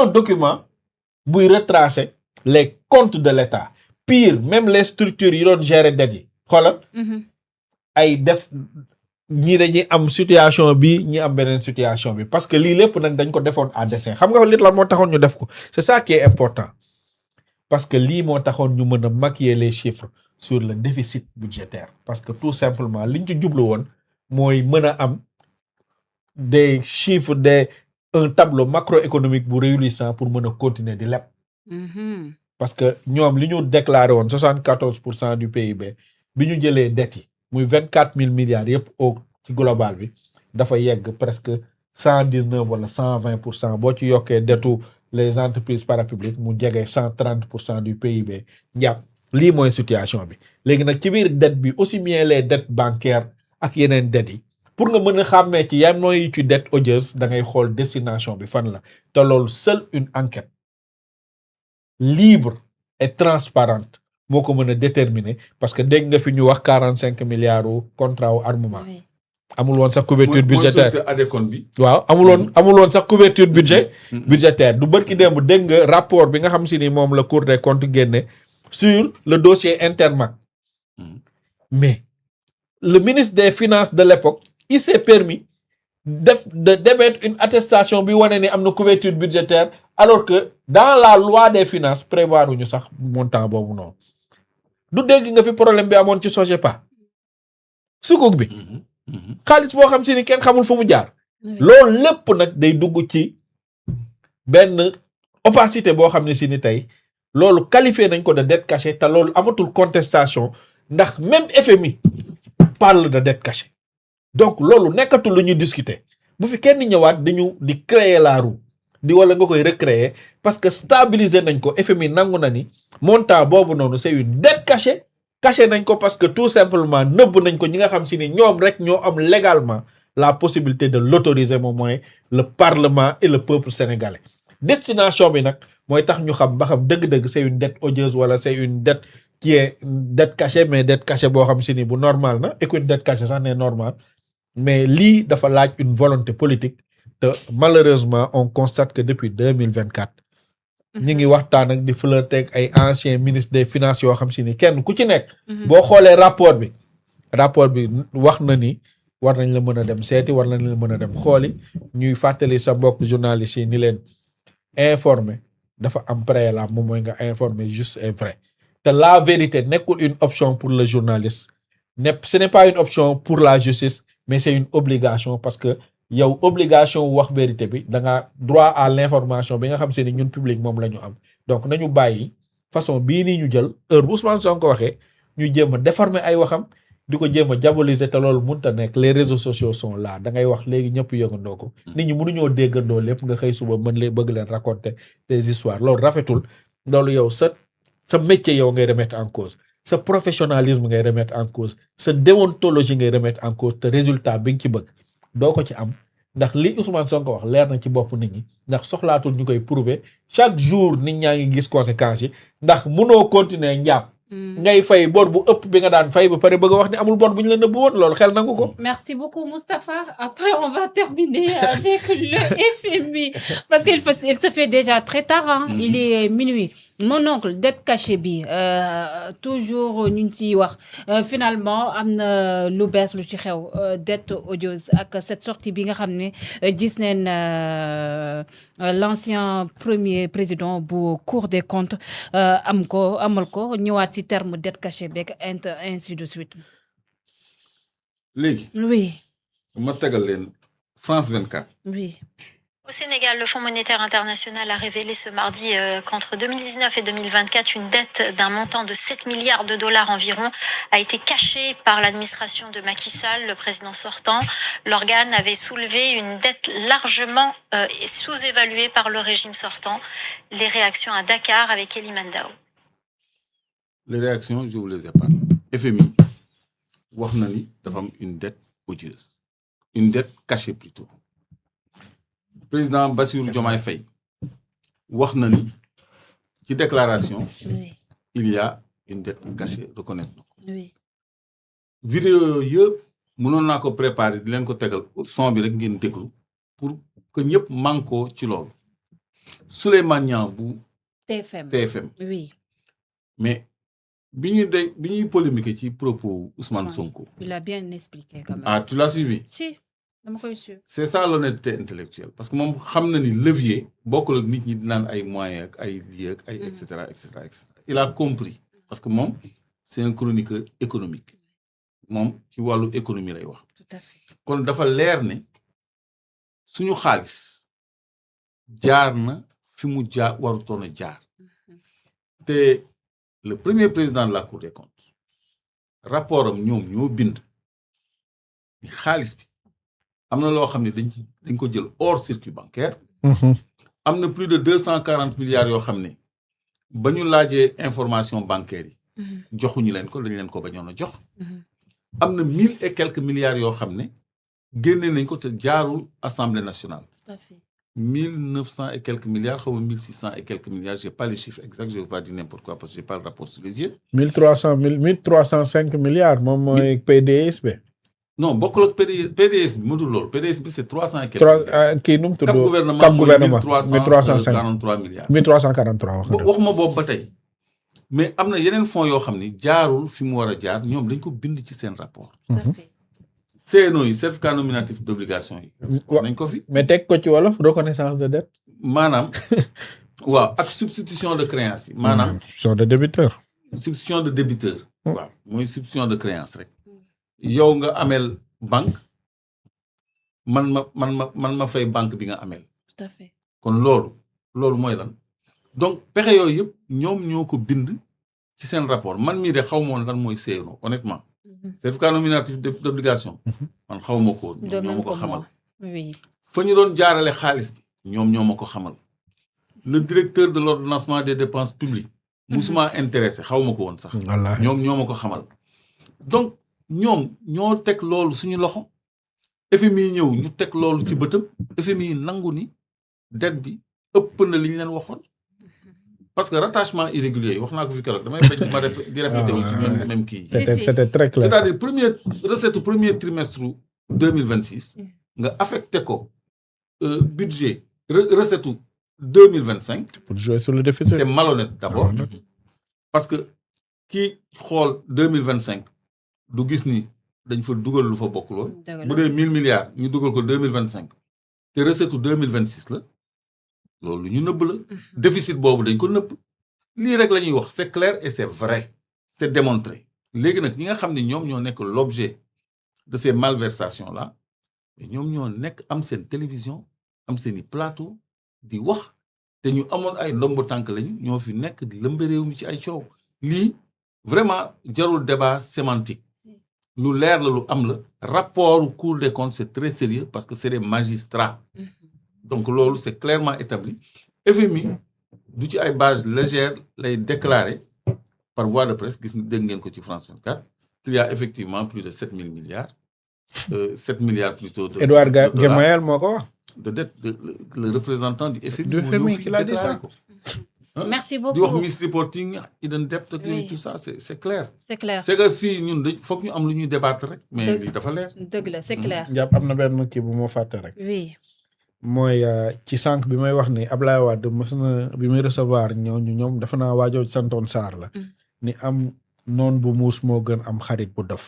un document buy retracer les comptes de l'État pire même les structures yi doon gérer dettes yi xoolal ay def ñii dañuy am situation bi ñi am beneen situation bi parce que lii lépp nag dañ ko defoon à dessein xam nga lit la moo taxoon ñu def ko c'est ça qui est important parce que lii moo taxoon ñu mën a maquiller les chiffres sur le déficit budgétaire parce que tout simplement liñ ci jublu woon mooy mën a am des chiffres un tableau macroéconomique bu réjouissant pour mën a continuer di leb parce que ñoom li ñu déclaré woon 74% du PIB bi ñu jëlee dettes yi muy 24 000 milliards yëpp au ci global bi dafa yegg presque 119 wala 120% boo ci yokkee dettu les entreprises parapubliques mu jege 130% du PIB njàpp lii mooy situation bi léegi nag ci biir dette bi aussi bien les dettes bancaires ak yeneen dettes yi pour nga mën a xàmmee ci yan mooy ci dette odieuse da ngay xool destination bi fan la te loolu seule une enquête libre et transparente moo ko mën a déterminer parce que dégg nga fi ñu wax 45 milliards u contrat wu armement amul woon sax couverture budgétaire waaw amul woon sax couverture budgétaire du bërki démb dégg nga rapport bi nga xam si ni moom la Cour des comptes génne sur le dossier Intermac mais le ministre des finances de l'époque il s'est permis d'émettre une attestation bi wane ni am na couverture budgétaire alors que dans la loi des finances prévoir uñu sax montant boobu noonu du dégg nga fi problème bi amoon ci Sogepa sukuk bi xaalis boo xam si ni kenn xamul fu mu jaar loolu lépp nag day dugg ci benn opacité boo xam ne si ni tey loolu qualifié nañ ko de dette cachée te loolu amatul contestation ndax même FMI parle de dette cachée donc loolu nekkatul lu ñuy discuter bu fi kenn ñëwaat di créer la roue di wala nga koy recréer parce que stabiliser nañ ko FMI nangu na ni montant boobu noonu c'est une dette cachée caché nañ ko parce que tout simplement nëbb nañ ko ñi nga xam si ni ñoom rek ñoo am légalement la possibilité de l'autoriser moom mooy le parlement et le peuple sénégalais destination bi nag mooy tax ñu xam ba xam dëgg-dëgg c'est une dette odieuse wala c'est une dette qui est dette cachée mais dette cachée boo xam si ni bu normal na et qu'une dette cachée sax n'est normal mais lii dafa laaj une volonté politique te malheureusement on constate que depuis 2024 ñi ngi waxtaan ak di flirter ak ay anciens ministres des finances yoo xam si ni kenn ku ci nekk boo xoolee rapport bi wax na ni war nañ la mën a dem seeti war nañ la mën a dem xooli ñuy fàttali sa mbokk journalistes yi ni leen informer dafa am préalable moom mooy nga informer juste et vrai te la vérité nekkul une option pour le journaliste ce n'est pas une option pour la justice mais c'est une obligation parce que yow obligation wax vérité bi da nga droit à l'information bi nga xam se ni ñun public moom la ñu am donc nañu bàyyi façon bii nii ñu jël heure bu Ousmane Sonko waxee ñuy jéem a déformer ay waxam di ko jéem a diaboliser te loolu mënta nekk les réseaux sociaux sont là da ngay wax léegi ñëpp yëgandoo ko nit ñi mënuñoo déggandoo lépp nga xëy suba mën leen bëgg leen raconter des histoires loolu rafetul loolu yow sa métier yow ngay remettre en cause sa professionnalisme ngay remettre en cause sa déontologie ngay remettre en cause te résultat bi nga ci bëgg doo ko ci am ndax li Ousmane Sonko wax leer na ci bopp nit ñi ndax soxlaatul ñu koy prouver chaque jour nit ñaa ngi gis conséquences yi ndax munoo continuer njàpp ngay fay bor bu ëpp bi nga daan fay ba pare bëgg a wax ni amul bor bu ñu la nëbb woon loolu xel nangu ko. Merci beaucoup Moustapha. Après on va terminer avec le FMI parce qu'il se fait déjà très tard hein. Il est minuit. Mon oncle dette cachée bi toujours ñu ngi ciy wax finalement am na lu bees lu ci xew dette odieuse ak cette sortie bi nga xam ne gis neen l'ancien premier président bu Cour des comptes amal ko ñëwaat ci terme dette cachée beeg ainsi de suite. léegi. oui. ma tegal leen France 24. oui. Au Sénégal, le Fonds monétaire international a révélé ce mardi qu'entre 2019 et 2024, une dette d'un montant de 7 milliards de dollars environ a été cachée par l'administration de Macky Sall, le président sortant. L'organe avait soulevé une dette largement sous-évaluée par le régime sortant. Les réactions à Dakar avec Elie Mandao. Les réactions, je vous les épargne. FMI, wax na ni dafa am une dette odieuse. Une dette cachée plutôt. Président Bassirou Diomaye Faye wax na ni ci déclaration oui. Il y a une dette cachée reconnaître na ko. oui. vidéo yëpp mënoon naa ko préparer di leen ko tegal son bi rek ngeen déglu pour que ñëpp mànkoo ci loolu Souleymane Niang bu TFM. Oui. Mais bi ñuy polémique ci propos Ousmane Sonko. Il a bien expliqué quand même. Ah, tu l'as suivi? Si, dama koy suivre. C'est ça l'honnêteté intellectuelle parce que moom xam na ni levier bokkul ak nit ñi di naan ay moyens ak ay lii ak ay et cetera. Il a compris parce que moom c'est un chroniqueur économique moom ci wàllu économie lay wax. Tout à fait. kon dafa leer ne suñu xaalis jaar na fi mu warutoon a jaar te le premier président de la Cour des comptes rapport am ñoom ñoo bind ni xaalis bi am na loo xam ne dañ ko jël hors circuit bancaire. am na plus de 240 milliards yoo xam ne ba ñu laajee information bancaire yi. joxuñu leen ko dañ leen ko bañoon a jox. am na 1000 et quelques milliards yoo xam ne génne nañ ko te jaarul Assemblée nationale. Tout à fait. 1900 et quelques milliards, ou 1600 et quelques milliards, je n'ai pas les chiffres exacts, je ne veux pas dire n'importe quoi parce que je n'ai pas le rapport sous les yeux. 1305 milliards, moi, PDS. Non, beaucoup de PDS, PDS, c'est 300 et quelques milliards. Cap gouvernement, 1343 milliards. 1343. waxuma boobu ba tey mais am na yeneen fonds yoo xam ni jaarul fi mu war a jaar ñoom dañ ko bind ci seen rapport. Tout à fait. CNO yi certificat nominatif d'obligation yi. nañ ko fi. mais teg ko ci wolof reconnaissance de dette. maanaam waaw ak substitution de créance yi. maanaam substitution de débiteur. substitution de débiteur. waaw mooy substitution de créance rek. yow nga amel banque man ma fay banque bi nga amel. Tout à fait. kon loolu mooy lan donc pexe yooyu yëpp ñoom ñoo ko bind ci seen rapport man mii de xaw ma woon lan mooy CNO honnêtement. certificat nominatif d'obligation. man xaw ma ko woon. ñoo ma ko xamal. Oui. fa ñu doon jaarale xaalis bi. ñoo ma ko xamal. le directeur de l'ordonnancement des dépenses publiques. musuma intéressé xaw ma ko woon sax. ñoo ma ko xamal. donc ñoom ñoo teg loolu suñu loxo. FMI ñëw ñu teg loolu ci bëtëm. FMI nangu ni dette bi ëpp na li ñu leen waxoon. parce que rattachement irrégulier wax naa ko fi keroog damay bañ ma di répéter ci même kii. C'était très clair. C'est-à-dire premier trimestre 2026 nga affecté ko budget recette 2025. pour jouer sur le déficit. C'est malhonnête d'abord. parce que kii xool 2025 du gis ni dañ fa dugal lu fa bokkul woon. bu dee 1000 milliards ñu dugal ko 2025 te recette 2026 la. loolu ñu nëbb la. déficit boobu dañ ko nëbb. lii rek la ñuy wax c'est clair et c'est vrai. c'est démontré. léegi nag ñi nga xam ne ñoom ñoo nekk l'objet de ces malversations là ñoom ñoo nekk am seen télévision am seeni plateau di wax te ñu amoon ay ndombo tànk lañu ñoo fi nekk di lëmbe réew mi ci ay coow. lii vraiment jarul débat sémantique. lu leer la lu am la. rapport Cour des comptes c'est très sérieux parce que c'est des magistrats. donc loolu c'est clairement établi. FMI du ci ay base légère lay déclarer par voie de presse gis dégg ngeen ko ci France 24 qu'il y a effectivement plus de 7000 milliards 7 milliards plutôt de Edouard Gemayel moo ko wax. de dette le représentant du FMI. Du FMI qui l'a dit ça. Merci beaucoup. di wax misreporting hidden debt ak tout ça c'est clair. C'est clair. c'est que fii ñun foog ñu am lu ñuy débattre rek. mais lii dafa leer. dëgg la c'est clair. jàpp am na benn kii bu ma fàtte rek. Oui. mooy ci sànq bi may wax ni Ablaye Wade mës na bi muy recevoir ñoom dafa naa waajoo santoon Sarr la. ni am noon bu muus moo gën am xarit bu dof.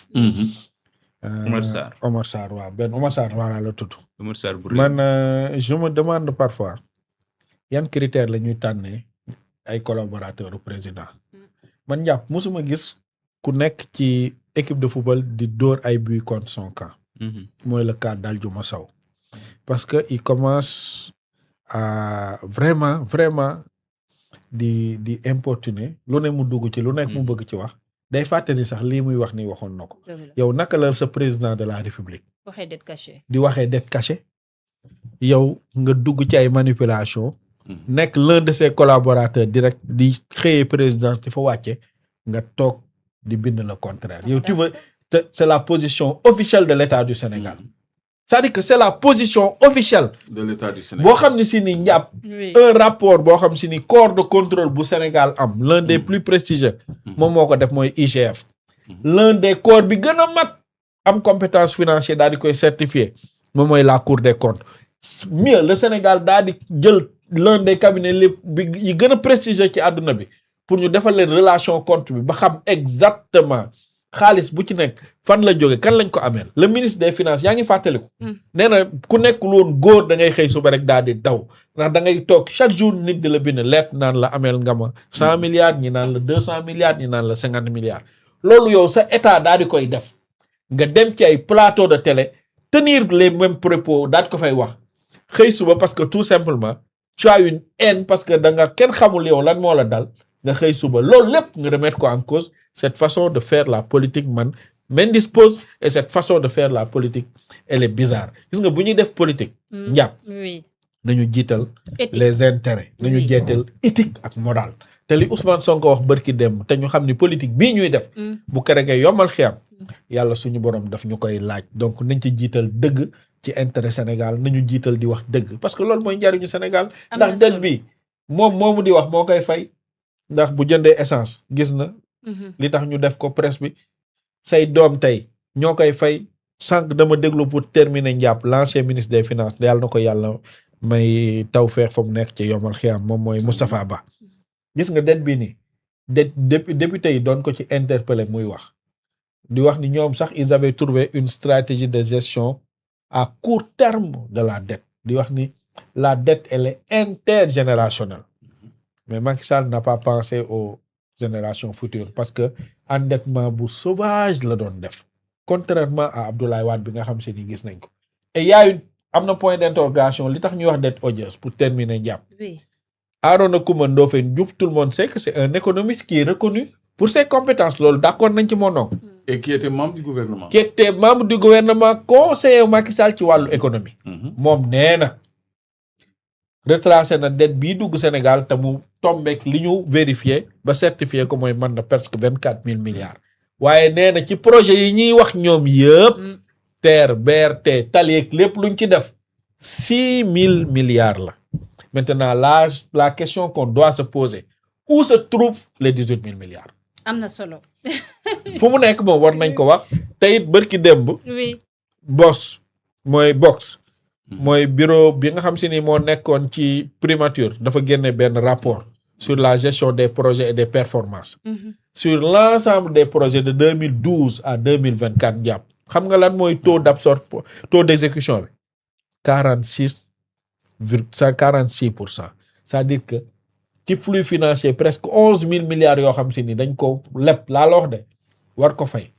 Omar Sarr waaw benn Omar Sarr voilà la tudd. Omar Sarr bu man je me demande parfois yan critères la ñuy tànnee ay collaborateurs au président. man jàpp mosuma gis ku nekk ci équipe de football di dóor ay buts contre son camp. mooy le cas d'Aldiouma Sow. parce que il commence à vraiment di importuner lu ne mu dugg ci lu nekk mu bëgg ci wax day fàttali sax lii muy wax ni waxoon na ko yow naka la sa président de la république waxee dette cachée di waxee dette cachée yow nga dugg ci ay manipulation nekk l'un de ses collaborateurs direct di xëyee président di fa wàcce nga toog di bind le contraire yow tu veux c'est la position officielle de l'État du Sénégal. C'est-à-dire que c'est la position officielle de l'État du Sénégal. boo xam ne si ni njàpp un rapport boo xam si ni corps de contrôle bu Sénégal am l'un des plus prestigieux moom moo ko def mooy IGF l'un des corps bi gën a mag am compétence financière daal di koy certifié moom mooy la Cour des comptes mieux le Sénégal daal di jël l'un des cabinets yi gën a prestigieux ci àdduna bi pour ñu defal leen relation compte bi ba xam exactement xaalis bu ci nekk fan la jóge kan lañ ko ameel le ministre des finances yaa ngi fàttaliku. nee na ku nekkul woon góor da ngay xëy suba rek daal di daw ndax da ngay toog chaque jour nit di la bind lettre naan la ameel nga ma 100 milliards ñi naan la 200 milliards ñi naan la 50 milliards. loolu yow sa état daal di koy def nga dem ci ay plateau de télé tenir les mêmes propos daal di ko fay wax xëy suba parce que tout simplement tu as une haine parce que da nga kenn xamul yow lan moo la dal nga xëy suba loolu lépp nga remettre ko en cause. Cette façon de faire la politique m'indispose et cette façon de faire la politique elle est bizarre gis nga bu ñuy def politique. njàpp nañu jiital les intérêts. nañu jiital éthique ak morale. te li Ousmane Sonko wax bërki dem te ñu xam ni politique bii ñuy def. bu keroogee yombal xiyam. yàlla suñu borom daf ñu koy laaj donc nañ ci jiital dëgg ci intérêt Sénégal nañu jiital di wax dëgg parce que loolu mooy njariñu Sénégal. ndax dette bi moomu di wax moo koy fay ndax bu jëndee essence gis na. li tax ñu def ko presse bi say doom tey ñoo koy fay sànq dama déglu pour terminer njàpp l'ancien ministre des finances yàlla na ko yàlla may tawfeex fa mu nekk ci yomal xiyam moom mooy Moustapha Ba gis nga dette bi nii député yi doon ko ci interpeller muy wax di wax ni ñoom sax ils avaient trouvé une stratégie de gestion à court terme de la dette di wax ni la dette elle est intergénérationnelle mais Macky Sall n'a pas pensé aux génération future parce que endettement bu sauvage la doon def contrairement à Abdoulaye Wade bi nga xam se ni gis nañ ko et y a am na point d'interrogation li tax ñuy wax dette odieuse pour terminer njàpp Arona Coumba Ndoffène Diouf tout le monde sait que c'est un économiste qui est reconnu pour ses compétences loolu d'accord nañ ci mon oncle et qui était membre du gouvernement conseiller Macky Sall ci wàllu économie moom nee na retracé na dette bii dugg Sénégal te mu tombeek li ñu vérifié ba certifié ko mooy mën na presque 24 000 milliards waaye nee na ci projet yi ñuy wax ñoom yëpp TER BRT tali ak lépp luñ ci def 6 000 milliards la maintenant la question qu'on doit se poser où se trouvent les 18 000 milliards am na solo fu mu nekk moom war nañ ko wax te it bërki démb box mooy bureau bi nga xam si ni moo nekkoon ci primature dafa génne benn rapport sur la gestion des projets et des performances sur l'ensemble des projets de 2012 à 2024 jàpp xam nga lan mooy taux d'exécution bi 46% c'est-à-dire que ci flux financier presque 11 000 milliards yoo xam si ni dañ ko leb laa la wax de war ko fay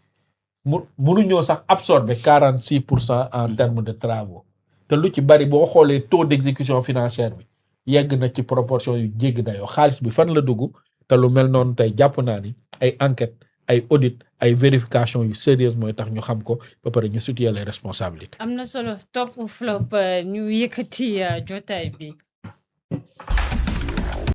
mënuñoo sax absorber 46% en termes de travaux te lu ci bari boo xoolee taux d'exécution financière bi yegg na ci proportion yu jéggi dayoo xaalis bi fan la dugg te lu mel noonu tey jàpp naa ni ay enquête ay audit ay vérification yu sérieuse mooy tax ñu xam ko ba pare ñu situer les responsabilités. am na solo top flop ñu yëkkati jotaay bi.